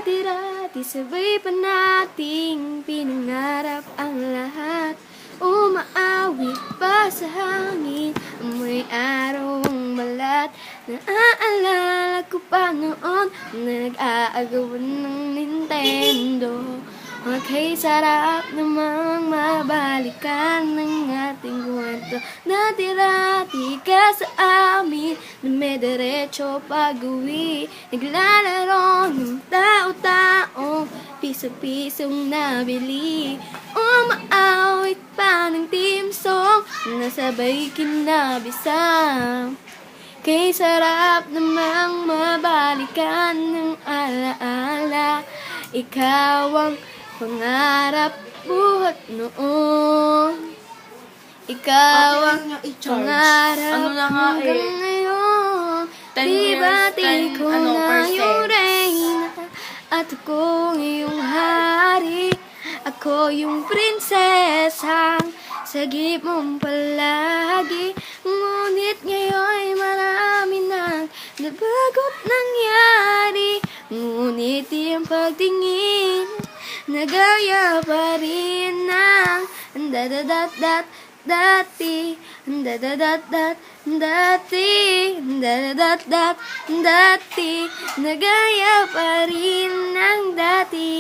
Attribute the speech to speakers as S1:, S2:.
S1: Dati-dati sabay pa nating pinangarap ang lahat. Umaawit pa sa hangin, amoy araw ang balat. Naaalala ko pa noon na nag-aagawan ng Nintendo. Okay, sarap namang mabalikan ng ating kwento. Dati-dati ka sa amin na may diretso pag-uwi. Naglalaro ng tao-taong piso-pisong nabili. Umaawit pa ng team song na sabay kinabisang. Kay sarap namang mabalikan ng alaala. Ikaw ang pangarap buhat noon. Ikaw ang pangarap hanggang ngayon. Di ko na yung reyna at ako ngayong hari. Ako yung prinsesang sagip mong palagi. Ngunit ngayon marami nang nabago't nangyari. Ngunit yung pagtingin nagaya pa rin ng dati, dati, nagaya pa rin ng dati.